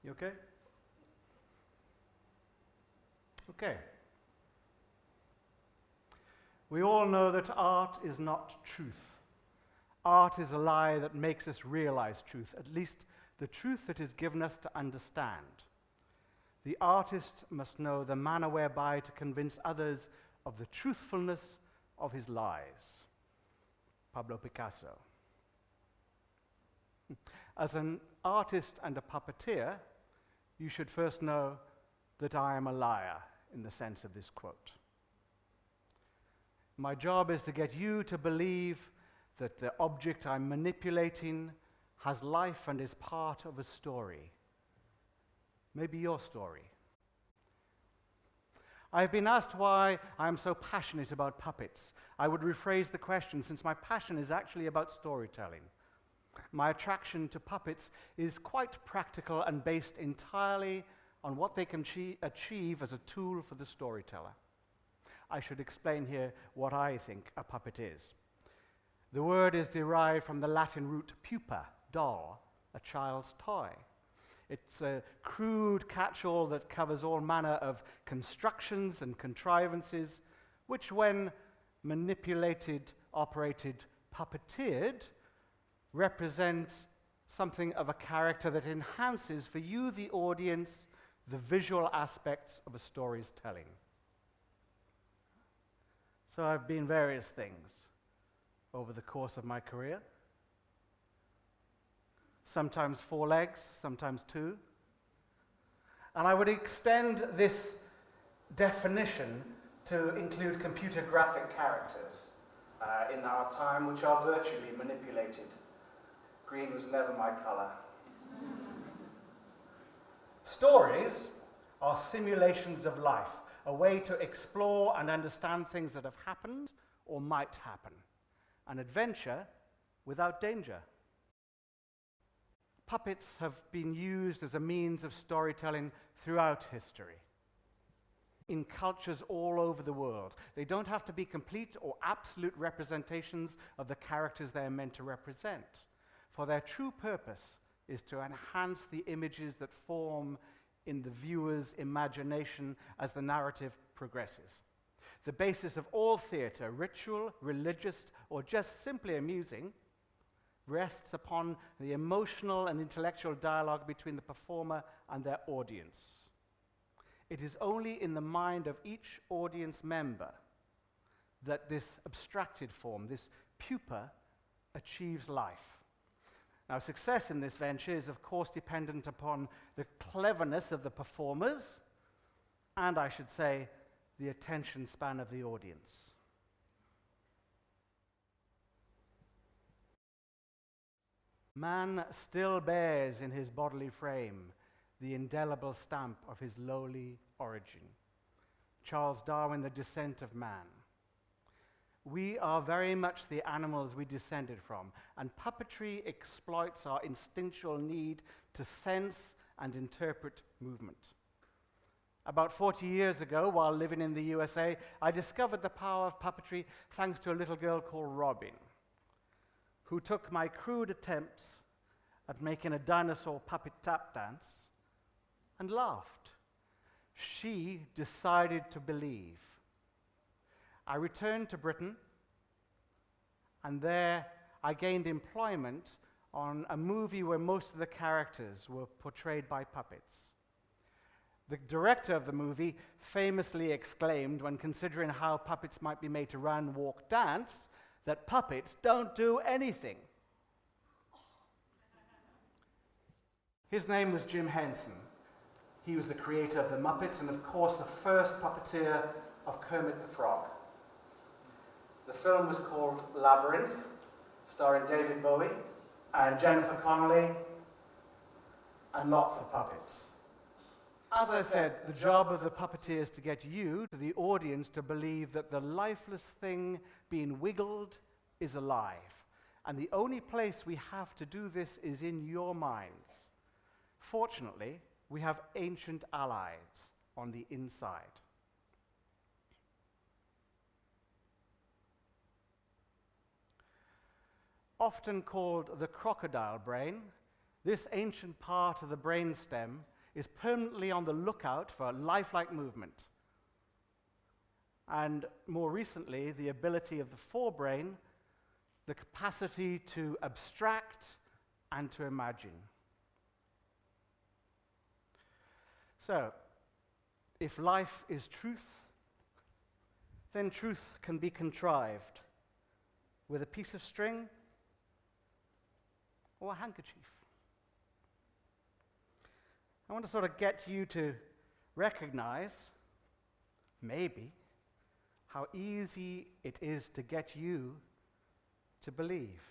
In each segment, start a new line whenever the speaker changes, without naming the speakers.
You okay? Okay. We all know that art is not truth. Art is a lie that makes us realize truth, at least the truth that is given us to understand. The artist must know the manner whereby to convince others of the truthfulness of his lies. Pablo Picasso. As an artist and a puppeteer, you should first know that I am a liar in the sense of this quote. My job is to get you to believe that the object I'm manipulating has life and is part of a story. Maybe your story. I've been asked why I'm so passionate about puppets. I would rephrase the question, since my passion is actually about storytelling. My attraction to puppets is quite practical and based entirely on what they can achieve as a tool for the storyteller. I should explain here what I think a puppet is. The word is derived from the Latin root pupa, doll, a child's toy. It's a crude catch-all that covers all manner of constructions and contrivances, which when manipulated, operated, puppeteered, represents something of a character that enhances for you, the audience, the visual aspects of a story's telling. So I've been various things over the course of my career. Sometimes 4 legs, sometimes 2. And I would extend this definition to include computer graphic characters in our time, which are virtually manipulated. Green was never my color. Stories are simulations of life, a way to explore and understand things that have happened or might happen. An adventure without danger. Puppets have been used as a means of storytelling throughout history, in cultures all over the world. They don't have to be complete or absolute representations of the characters they are meant to represent, for their true purpose is to enhance the images that form in the viewer's imagination as the narrative progresses. The basis of all theater, ritual, religious, or just simply amusing, rests upon the emotional and intellectual dialogue between the performer and their audience. It is only in the mind of each audience member that this abstracted form, this pupa, achieves life. Now, success in this venture is, of course, dependent upon the cleverness of the performers, and I should say, the attention span of the audience. Man still bears in his bodily frame the indelible stamp of his lowly origin. Charles Darwin, The Descent of Man. We are very much the animals we descended from, and puppetry exploits our instinctual need to sense and interpret movement. About 40 years ago, while living in the USA, I discovered the power of puppetry thanks to a little girl called Robin, who took my crude attempts at making a dinosaur puppet tap dance and laughed. She decided to believe. I returned to Britain, and there I gained employment on a movie where most of the characters were portrayed by puppets. The director of the movie famously exclaimed, when considering how puppets might be made to run, walk, dance, that puppets don't do anything. His name was Jim Henson. He was the creator of the Muppets and, of course, the first puppeteer of Kermit the Frog. The film was called Labyrinth, starring David Bowie and Jennifer Connelly and lots of puppets. As I said, the job of the puppeteer is to get you, the audience, to believe that the lifeless thing being wiggled is alive. And the only place we have to do this is in your minds. Fortunately, we have ancient allies on the inside. Often called the crocodile brain, this ancient part of the brainstem is permanently on the lookout for lifelike movement. And more recently, the ability of the forebrain, the capacity to abstract and to imagine. So, if life is truth, then truth can be contrived with a piece of string or a handkerchief. I want to sort of get you to recognize, maybe, how easy it is to get you to believe.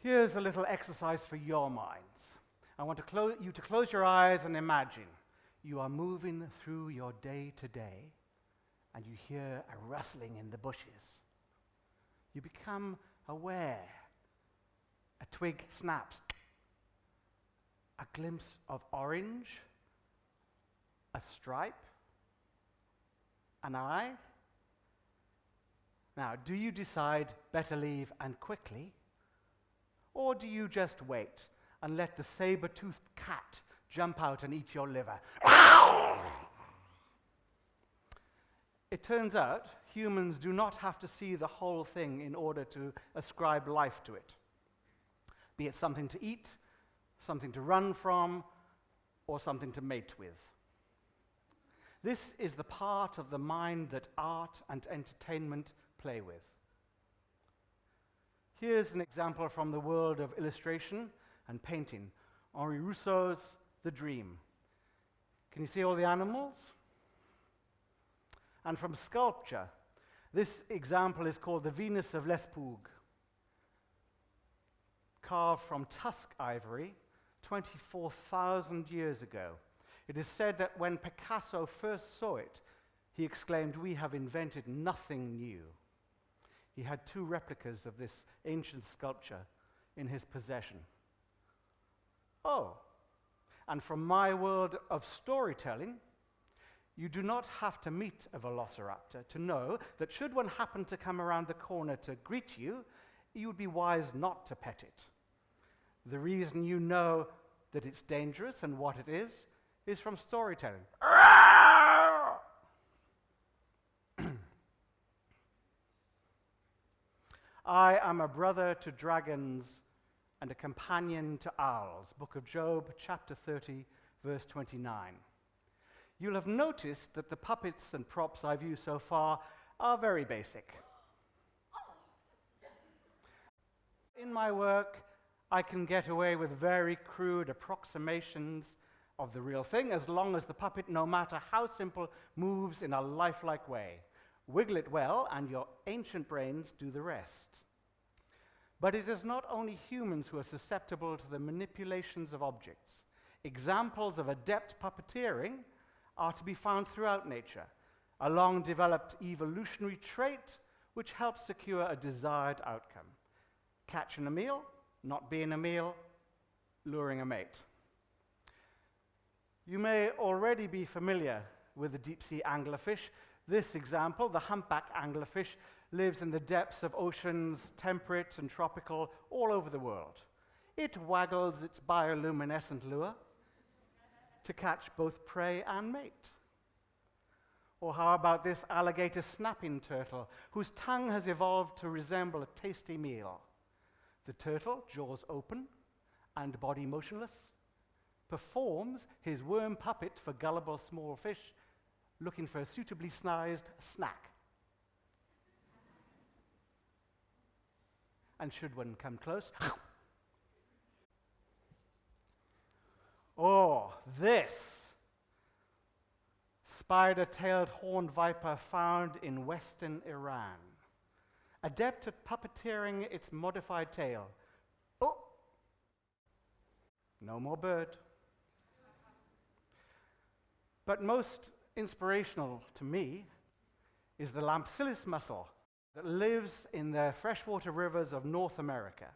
Here's a little exercise for your minds. I want you to close your eyes and imagine you are moving through your day to day and you hear a rustling in the bushes. You become aware. A twig snaps. A glimpse of orange. A stripe. An eye. Now, do you decide better leave and quickly? Or do you just wait and let the saber-toothed cat jump out and eat your liver? It turns out humans do not have to see the whole thing in order to ascribe life to it. Be it something to eat, something to run from, or something to mate with. This is the part of the mind that art and entertainment play with. Here's an example from the world of illustration and painting. Henri Rousseau's The Dream. Can you see all the animals? And from sculpture, this example is called the Venus of Lespoug, carved from tusk ivory 24,000 years ago. It is said that when Picasso first saw it, he exclaimed, "We have invented nothing new." He had 2 replicas of this ancient sculpture in his possession. Oh, and from my world of storytelling, you do not have to meet a velociraptor to know that should one happen to come around the corner to greet you, you would be wise not to pet it. The reason you know that it's dangerous and what it is from storytelling. I am a brother to dragons and a companion to owls. Book of Job, chapter 30, verse 29. You'll have noticed that the puppets and props I've used so far are very basic. In my work, I can get away with very crude approximations of the real thing as long as the puppet, no matter how simple, moves in a lifelike way. Wiggle it well, and your ancient brains do the rest. But it is not only humans who are susceptible to the manipulations of objects. Examples of adept puppeteering are to be found throughout nature, a long-developed evolutionary trait which helps secure a desired outcome. Catching a meal, not being a meal, luring a mate. You may already be familiar with the deep-sea anglerfish. This example, the humpback anglerfish, lives in the depths of oceans, temperate and tropical, all over the world. It waggles its bioluminescent lure to catch both prey and mate. Or how about this alligator snapping turtle, whose tongue has evolved to resemble a tasty meal? The turtle, jaws open and body motionless, performs his worm puppet for gullible small fish looking for a suitably sized snack. And should one come close, oh, this spider-tailed horned viper found in western Iran, adept at puppeteering its modified tail. Oh, no more bird. But most inspirational to me is the Lampsilis mussel that lives in the freshwater rivers of North America.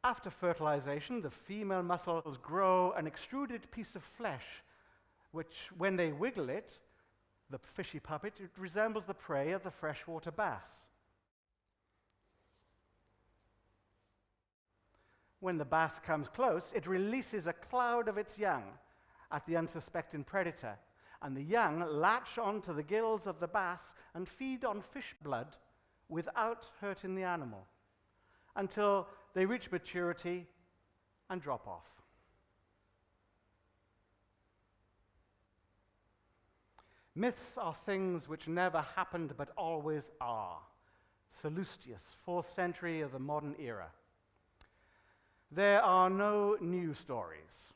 After fertilization, the female mussels grow an extruded piece of flesh, which, when they wiggle it, the fishy puppet, it resembles the prey of the freshwater bass. When the bass comes close, it releases a cloud of its young at the unsuspecting predator, and the young latch onto the gills of the bass and feed on fish blood without hurting the animal until they reach maturity and drop off. Myths are things which never happened but always are. Sallustius, 4th century of the modern era. There are no new stories,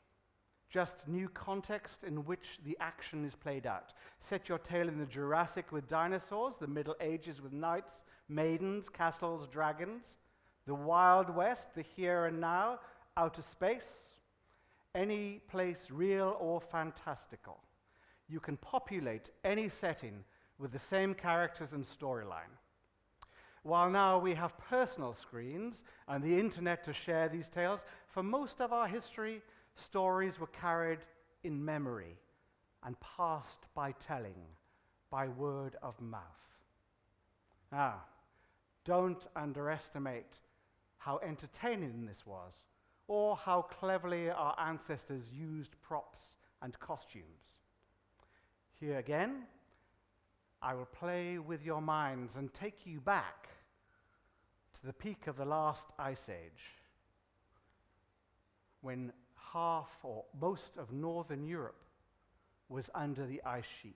just new context in which the action is played out. Set your tale in the Jurassic with dinosaurs, the Middle Ages with knights, maidens, castles, dragons, the Wild West, the here and now, outer space, any place real or fantastical. You can populate any setting with the same characters and storyline. While now we have personal screens and the internet to share these tales, for most of our history, stories were carried in memory and passed by telling, by word of mouth. Now, don't underestimate how entertaining this was, or how cleverly our ancestors used props and costumes. Here again, I will play with your minds and take you back to the peak of the last ice age, when half or most of northern Europe was under the ice sheet.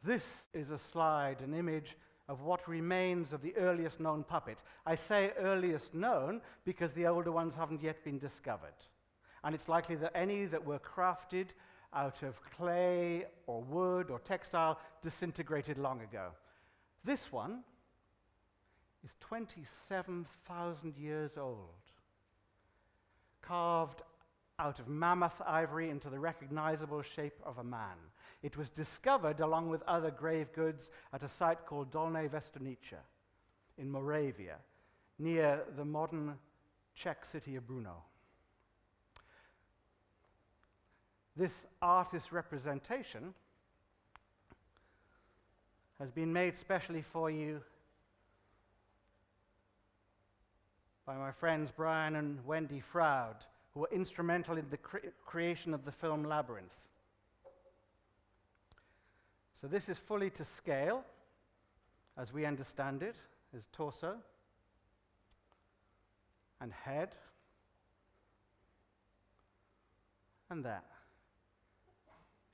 This is a slide, an image of what remains of the earliest known puppet. I say earliest known because the older ones haven't yet been discovered. And it's likely that any that were crafted out of clay or wood or textile disintegrated long ago. This one is 27,000 years old, carved out of mammoth ivory into the recognizable shape of a man. It was discovered along with other grave goods at a site called Dolní Věstonice in Moravia, near the modern Czech city of Brno. This artist's representation has been made specially for you by my friends Brian and Wendy Froud, who were instrumental in the creation of the film Labyrinth. So this is fully to scale, as we understand it, his torso and head and that.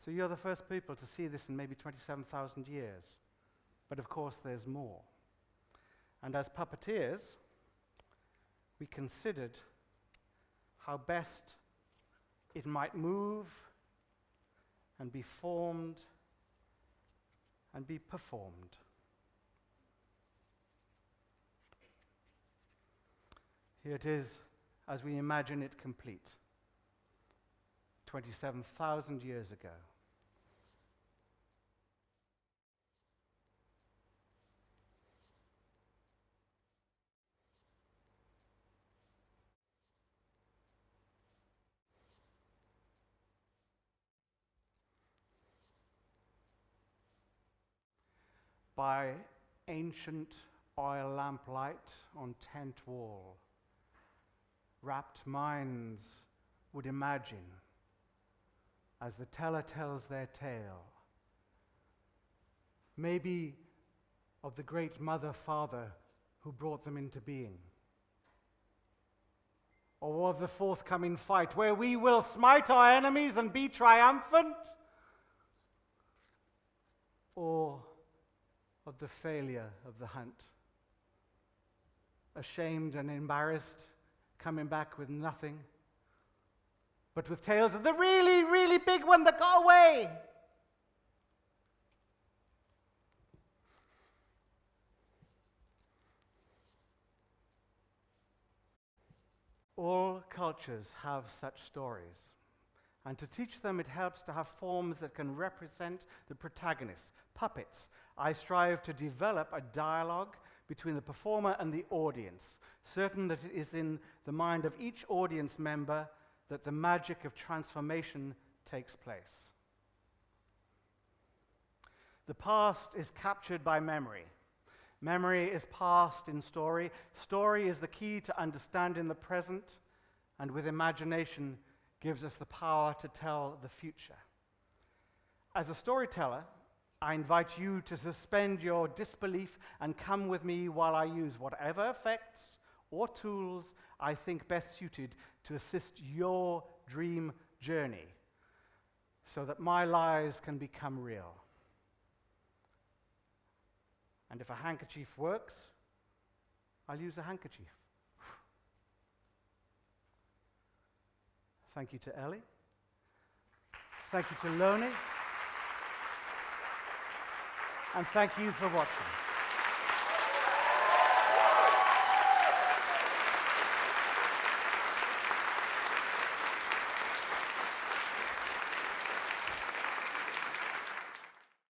So you're the first people to see this in maybe 27,000 years. But of course there's more. And as puppeteers, we considered how best it might move and be formed and be performed. Here it is as we imagine it complete, 27,000 years ago. By ancient oil lamplight on tent wall, rapt minds would imagine as the teller tells their tale, maybe of the great mother-father who brought them into being, or of the forthcoming fight where we will smite our enemies and be triumphant, or of the failure of the hunt, ashamed and embarrassed, coming back with nothing, but with tales of the really, really big one that got away. All cultures have such stories. And to teach them, it helps to have forms that can represent the protagonists, puppets. I strive to develop a dialogue between the performer and the audience, certain that it is in the mind of each audience member that the magic of transformation takes place. The past is captured by memory. Memory is past in story. Story is the key to understanding the present, and with imagination gives us the power to tell the future. As a storyteller, I invite you to suspend your disbelief and come with me while I use whatever effects or tools I think best suited to assist your dream journey so that my lies can become real. And if a handkerchief works, I'll use a handkerchief. Thank you to Ellie. Thank you to Loni. And thank you for watching.